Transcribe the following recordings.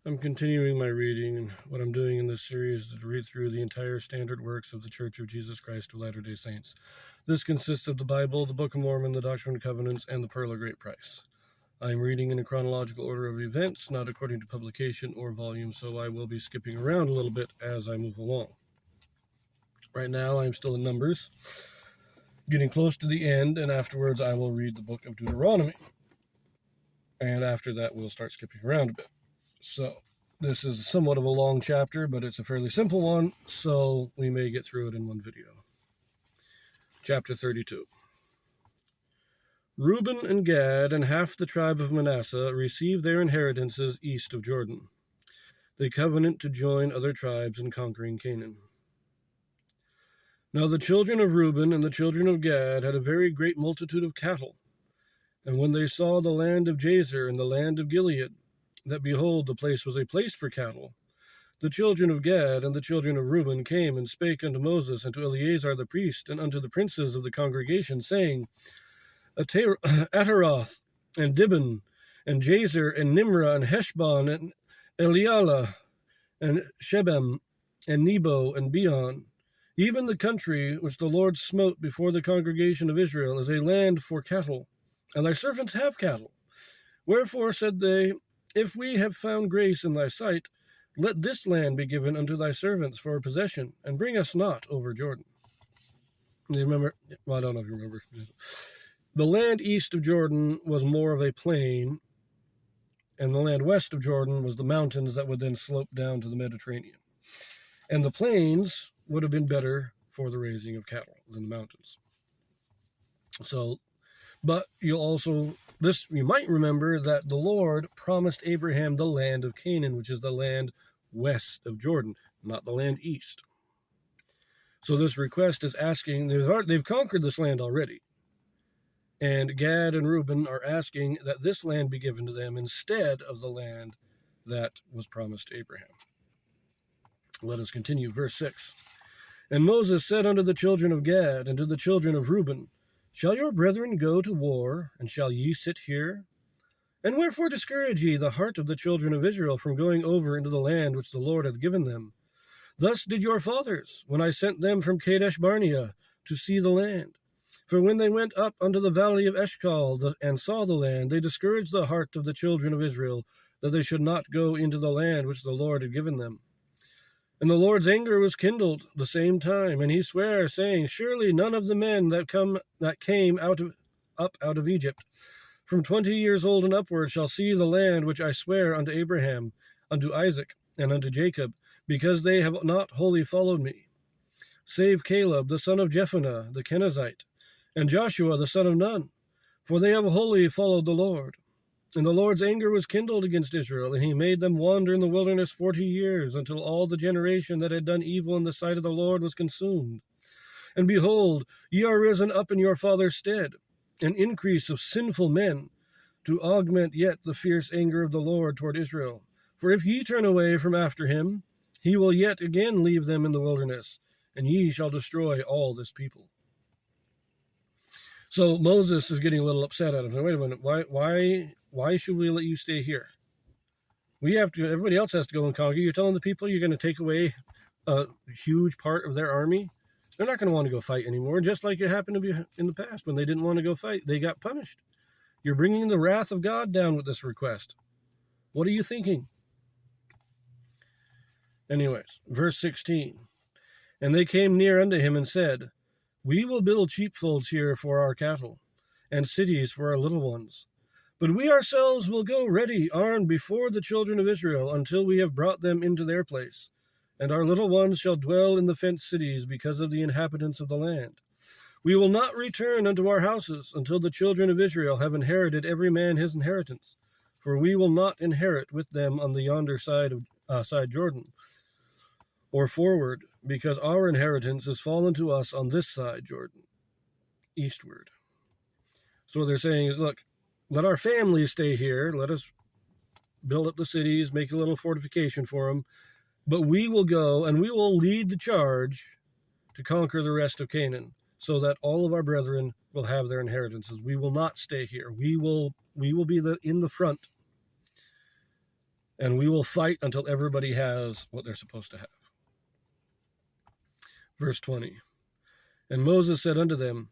I'm continuing my reading, and what I'm doing in this series is to read through the entire standard works of the Church of Jesus Christ of Latter-day Saints. This consists of the Bible, the Book of Mormon, the Doctrine and Covenants, and the Pearl of Great Price. I'm reading in a chronological order of events, not according to publication or volume, so I will be skipping around a little bit as I move along. Right now, I'm still in Numbers, getting close to the end, and afterwards I will read the Book of Deuteronomy. And after that, we'll start skipping around a bit. So, this is somewhat of a long chapter, but it's a fairly simple one, so we may get through it in one video. Chapter 32. Reuben and Gad and half the tribe of Manasseh received their inheritances east of Jordan. They covenant to join other tribes in conquering Canaan. Now the children of Reuben and the children of Gad had a very great multitude of cattle. And when they saw the land of Jazer and the land of Gilead, that behold, the place was a place for cattle, the children of Gad and the children of Reuben came and spake unto Moses and to Eleazar the priest and unto the princes of the congregation, saying, Ataroth and Dibon and Jazer and Nimrah and Heshbon and Elialah and Shebem and Nebo and Beon, even the country which the Lord smote before the congregation of Israel, is a land for cattle, and thy servants have cattle. Wherefore said they, if we have found grace in thy sight, let this land be given unto thy servants for a possession, and bring us not over Jordan. You remember? Well, I don't know if you remember. The land east of Jordan was more of a plain, and the land west of Jordan was the mountains that would then slope down to the Mediterranean. And the plains would have been better for the raising of cattle than the mountains. So, but you might remember that the Lord promised Abraham the land of Canaan, which is the land west of Jordan, not the land east. So this request is asking, they've conquered this land already. And Gad and Reuben are asking that this land be given to them instead of the land that was promised to Abraham. Let us continue, verse 6. And Moses said unto the children of Gad and to the children of Reuben, shall your brethren go to war, and shall ye sit here? And wherefore discourage ye the heart of the children of Israel from going over into the land which the Lord hath given them? Thus did your fathers, when I sent them from Kadesh Barnea to see the land. For when they went up unto the valley of Eshcol and saw the land, they discouraged the heart of the children of Israel, that they should not go into the land which the Lord had given them. And the Lord's anger was kindled the same time, and he sware, saying, surely none of the men that came up out of Egypt, from 20 years old and upward, shall see the land which I swear unto Abraham, unto Isaac, and unto Jacob, because they have not wholly followed me, save Caleb the son of Jephunneh the Kenizzite, and Joshua the son of Nun, for they have wholly followed the Lord. And the Lord's anger was kindled against Israel, and he made them wander in the wilderness 40 years, until all the generation that had done evil in the sight of the Lord was consumed. And behold, ye are risen up in your father's stead, an increase of sinful men, to augment yet the fierce anger of the Lord toward Israel. For if ye turn away from after him, he will yet again leave them in the wilderness, and ye shall destroy all this people. So Moses is getting a little upset at him. Wait a minute, why should we let you stay here? Everybody else has to go and conquer. You're telling the people you're going to take away a huge part of their army? They're not going to want to go fight anymore, just like it happened to be in the past. When they didn't want to go fight, they got punished. You're bringing the wrath of God down with this request. What are you thinking? Anyways, verse 16. And they came near unto him and said, we will build sheepfolds here for our cattle, and cities for our little ones. But we ourselves will go ready, armed before the children of Israel, until we have brought them into their place. And our little ones shall dwell in the fenced cities because of the inhabitants of the land. We will not return unto our houses until the children of Israel have inherited every man his inheritance. For we will not inherit with them on the yonder side Jordan, or forward, because our inheritance is fallen to us on this side Jordan, eastward. So what they're saying is, look, let our families stay here. Let us build up the cities, make a little fortification for them. But we will go and we will lead the charge to conquer the rest of Canaan, so that all of our brethren will have their inheritances. We will not stay here. We will be in the front. and we will fight until everybody has what they're supposed to have. Verse 20. And Moses said unto them,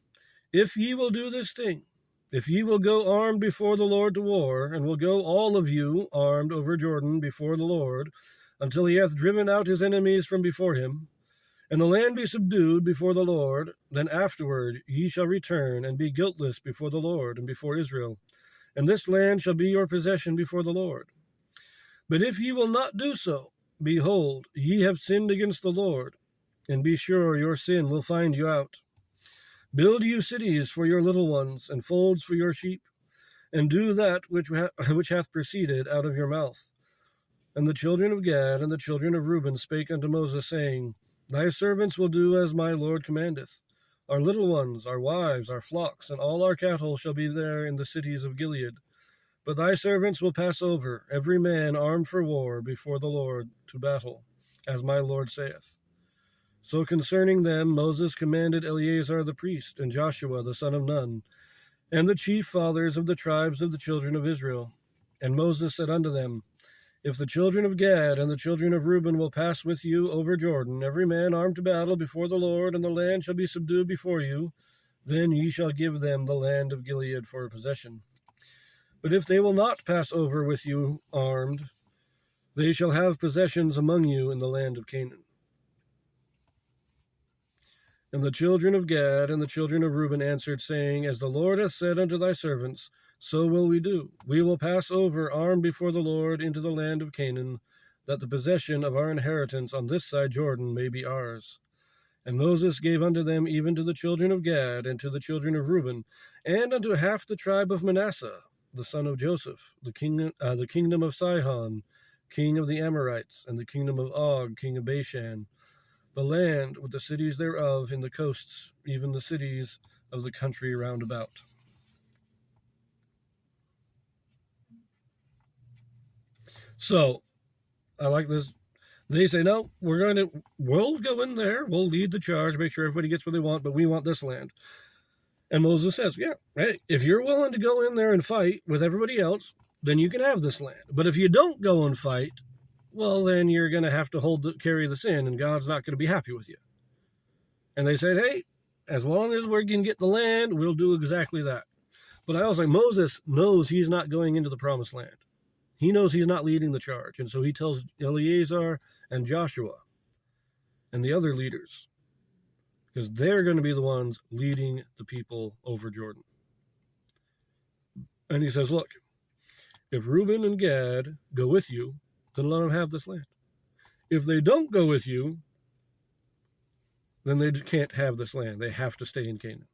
If ye will do this thing, if ye will go armed before the Lord to war, and will go all of you armed over Jordan before the Lord, until he hath driven out his enemies from before him, and the land be subdued before the Lord, then afterward ye shall return and be guiltless before the Lord and before Israel, and this land shall be your possession before the Lord. But if ye will not do so, behold, ye have sinned against the Lord, and be sure your sin will find you out. Build you cities for your little ones, and folds for your sheep, and do that which hath proceeded out of your mouth. And the children of Gad and the children of Reuben spake unto Moses, saying, Thy servants will do as my Lord commandeth. Our little ones, our wives, our flocks, and all our cattle shall be there in the cities of Gilead. But thy servants will pass over, every man armed for war, before the Lord to battle, as my Lord saith. So concerning them Moses commanded Eleazar the priest, and Joshua the son of Nun, and the chief fathers of the tribes of the children of Israel. And Moses said unto them, If the children of Gad and the children of Reuben will pass with you over Jordan, every man armed to battle before the Lord, and the land shall be subdued before you, then ye shall give them the land of Gilead for a possession. But if they will not pass over with you armed, they shall have possessions among you in the land of Canaan. And the children of Gad and the children of Reuben answered, saying, As the Lord hath said unto thy servants, so will we do. We will pass over armed before the Lord into the land of Canaan, that the possession of our inheritance on this side Jordan may be ours. And Moses gave unto them even to the children of Gad and to the children of Reuben, and unto half the tribe of Manasseh, the son of Joseph, the kingdom of Sihon, king of the Amorites, and the kingdom of Og, king of Bashan, the land with the cities thereof in the coasts, even the cities of the country round about. So, I like this. They say, no, we'll go in there, we'll lead the charge, make sure everybody gets what they want, but we want this land. And Moses says, yeah, hey, if you're willing to go in there and fight with everybody else, then you can have this land. But if you don't go and fight, well, then you're going to have to carry the sin, and God's not going to be happy with you. And they said, hey, as long as we can get the land, we'll do exactly that. But I also, Moses knows he's not going into the promised land. He knows he's not leading the charge. And so he tells Eleazar and Joshua and the other leaders, because they're going to be the ones leading the people over Jordan. And he says, look, if Reuben and Gad go with you, then let them have this land. If they don't go with you, then they can't have this land. They have to stay in Canaan.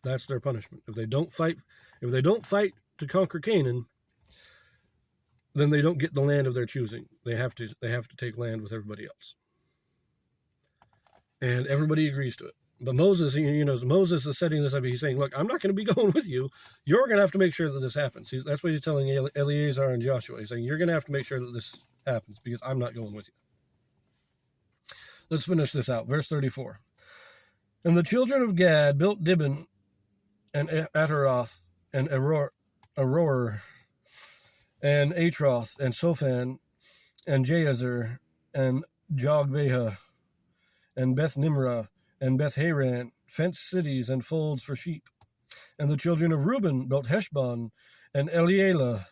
That's their punishment. If they don't fight to conquer Canaan, then they don't get the land of their choosing. They have to take land with everybody else. And everybody agrees to it. But Moses, Moses is setting this up. He's saying, look, I'm not going to be going with you. You're going to have to make sure that this happens. That's what he's telling Eleazar and Joshua. He's saying, you're going to have to make sure that this happens because I'm not going with you. Let's finish this out. Verse 34. And the children of Gad built Dibon and Ataroth and Aroer and Atroth and Sophan and Jazer and Jogbehah and Beth Nimrah and Beth Haran, fenced cities and folds for sheep. And the children of Reuben built Heshbon, and Elealeh,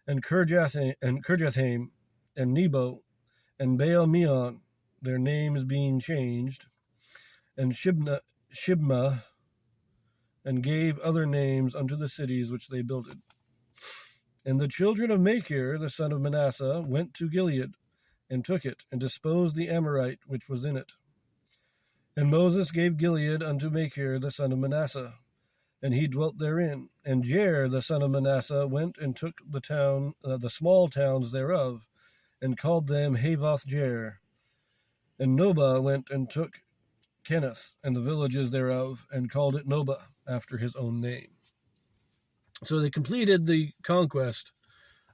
and Kirjathaim, and Nebo, and Baal Meon, their names being changed, and Shibma, and gave other names unto the cities which they builded. And the children of Machir, the son of Manasseh, went to Gilead, and took it, and disposed the Amorite which was in it. And Moses gave Gilead unto Machir the son of Manasseh, and he dwelt therein. And Jair the son of Manasseh went and took the small towns thereof, and called them Havoth Jair. And Nobah went and took Kenath and the villages thereof, and called it Nobah after his own name. So they completed the conquest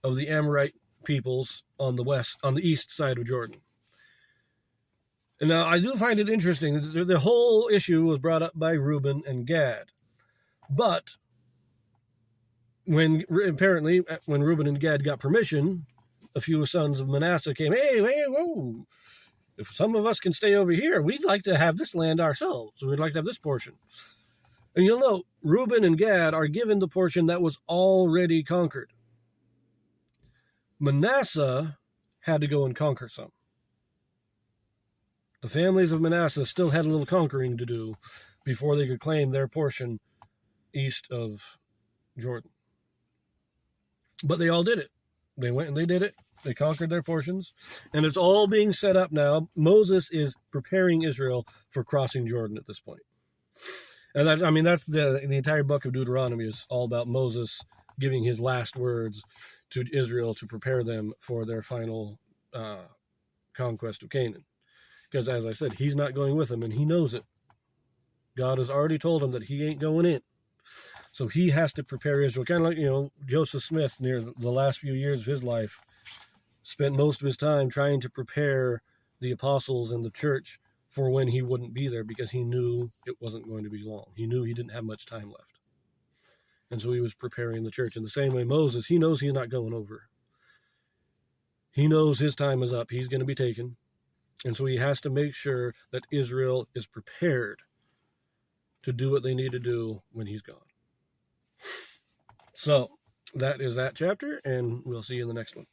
of the Amorite peoples on the east side of Jordan. And now I do find it interesting that the whole issue was brought up by Reuben and Gad. But when Reuben and Gad got permission, a few sons of Manasseh came, hey, whoa, if some of us can stay over here, we'd like to have this land ourselves. We'd like to have this portion. And you'll note, Reuben and Gad are given the portion that was already conquered. Manasseh had to go and conquer some. The families of Manasseh still had a little conquering to do before they could claim their portion east of Jordan. But they all did it. They went and they did it. They conquered their portions. And it's all being set up now. Moses is preparing Israel for crossing Jordan at this point. And that's the entire book of Deuteronomy is all about Moses giving his last words to Israel to prepare them for their final conquest of Canaan. Because as I said, he's not going with them, and he knows it. God has already told him that he ain't going in. So he has to prepare Israel. Kind of like, Joseph Smith, near the last few years of his life, spent most of his time trying to prepare the apostles and the church for when he wouldn't be there, because he knew it wasn't going to be long. He knew he didn't have much time left. And so he was preparing the church. In the same way, Moses, he knows he's not going over. He knows his time is up. He's going to be taken. And so he has to make sure that Israel is prepared to do what they need to do when he's gone. So that is that chapter, and we'll see you in the next one.